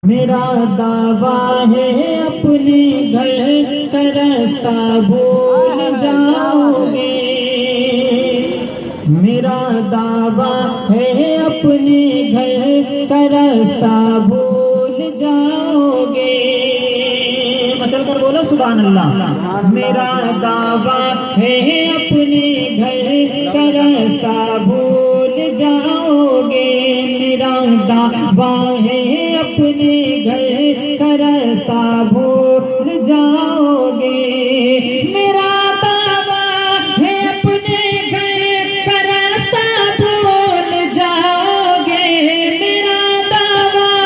میرا دعویٰ ہے اپنے گھر کا راستہ بھول جاؤ گے، میرا دعویٰ ہے اپنے گھر کا راستہ بھول جاؤ گے، مچل کر بولو سبحان اللہ۔ میرا دعویٰ ہے اپنے گھر کا راستہ بھول جاؤ گے، میرا دعویٰ ہے اپنے گھر کا راستہ بھول جاؤ گے، میرا دعویٰ ہے اپنے گھر کا راستہ بھول جاؤ گے، میرا دعویٰ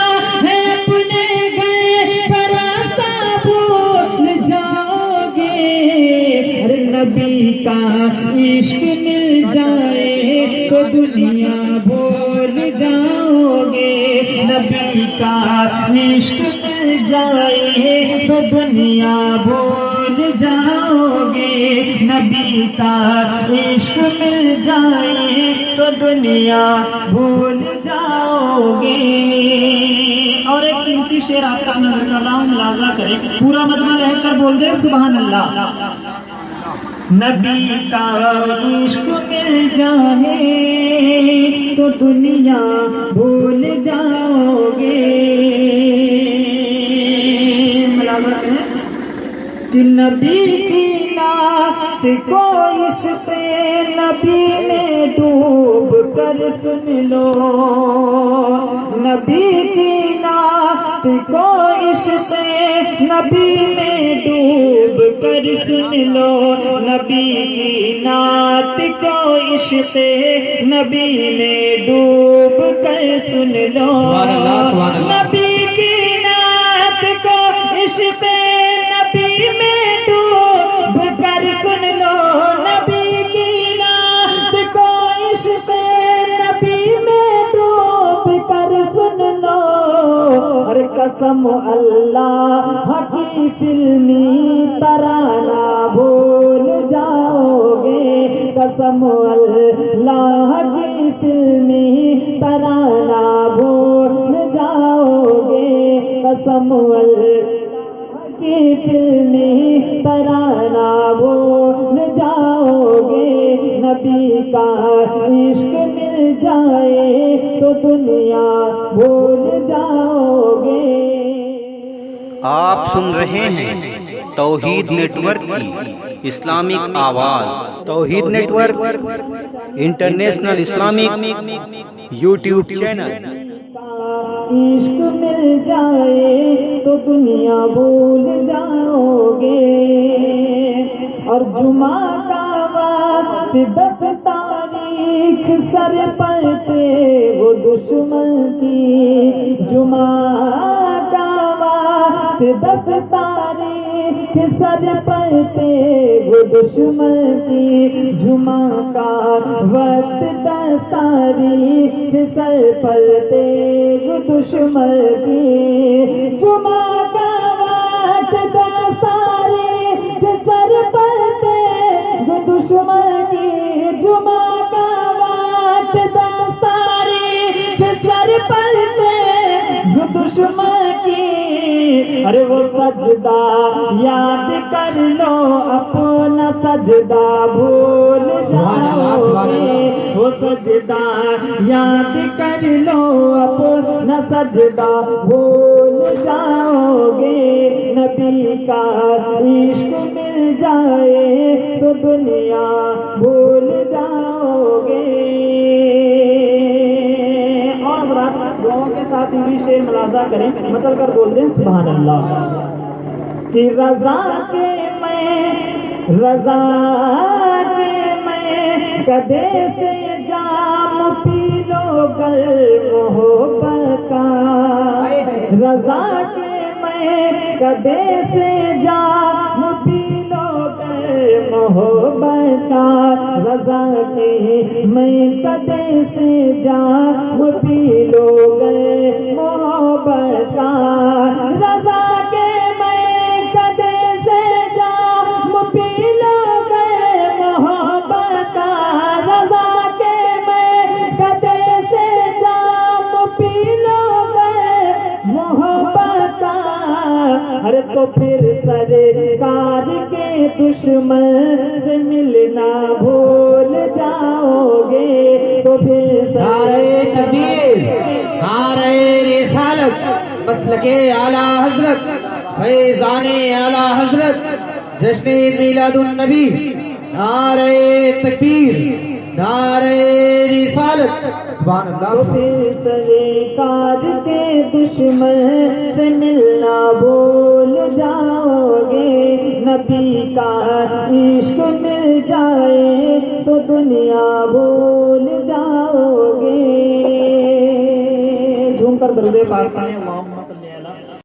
ہے اپنے گھر کا راستہ بھول جاؤ گے، ارے نبی کا عشق مل جائے تو دنیا بھول جاؤ گے، نبی کا عشق مل جائے تو دنیا بھول جاؤ گے، نبی کا عشق مل جائے تو دنیا بھول جاؤ گے۔ اور ایک قیمتی شعر آپ کا نظر کر رہا ہوں، ملاحظہ کریں، پورا مجمع رہ کر بول دیں سبحان اللہ۔ نبی کا عشق مل جائے تو دنیا بھول جاؤ گے، ملازمت ہے کہ نبی کی نعت کو عشق نبی میں ڈوب کر سن لو، نبی کی نعت کو عشق نبی میں ڈوب کر سن لو، نبی کی نعت کو عشق نبی میں ڈوب کر سن لو، نبی کی نعت کو عشق نبی میں ڈوب کر سن لو، نبی کی نعت کو عشق نبی میں ڈوب کر سن لو، اور قسم اللہ کی فلمی ترانہ بھول جاؤ گے، قسم اللہ کی فلمی ترانہ بھول جاؤ گے، قسم اللہ کی فلمی ترانہ بھول جاؤ گے، نبی کا عشق مل جائے تو دنیا بھول جاؤ گے۔ آپ سن رہے ہیں توحید نیٹ ورک کی اسلامک آواز، Tauheed network international Islamic YouTube channel. عشق مل جائے تو دنیا بھول جاؤ گے، اور جمعہ کا وقت 10 تاریخ سر پر تھے وہ دشمن کی، جمعہ کا وقت 10 تاریخ سر پر تھے وہ دشمن کی، جمعہ کا وقت 10 تاریخ سر پر تھے وہ دشمن کی، جمعہ کا وقت 10 تاریخ سر پر تھے وہ دشمن کی، جمعہ کا وقت 10 تاریخ سر پر تھے وہ دشمن کی، ارے وہ سجدہ یاد کر لو اپنا سجدہ بھول جاؤ گے، وہ سجدہ یاد کر لو اپنا سجدہ بھول جاؤ گے، نبی کا عشق مل جائے تو دنیا بھول جاؤ گے۔ اور دعاؤں کے ساتھ بھی شعر ملاحظہ کریں، مطلب کر بول دیں سبحان اللہ۔ کہ رضا کے میں کدے سے جام پی لو گر محبت کا، رضا کے میں کدے سے جام پی لو گر محبت کا، رضا کے میں کدے سے جام پی لو گر محبت کا، رضا کے میں کدے سے جام پی لو گر محبت کا، رضا کے میں کدے سے جام پی لو گر محبت ارے تو پھر سرکار کے دشمن سے ملنا بھول جاؤ گے، تو پھر نعرہ تکبیر، نعرہ رسالت، مسلک اعلی حضرت، فیضان اعلی حضرت، جشن میلاد النبی، نعرہ تکبیر، نعرہ رسالت، سبحان تو اللہ۔ پھر سرکار کے دشمن سے ملنا بھول جاؤ گے، نبی کا عشق مل جائے تو دنیا بھول جاؤ گے۔ جھوم کر درود پاک پڑھیں، اللہم صلی علی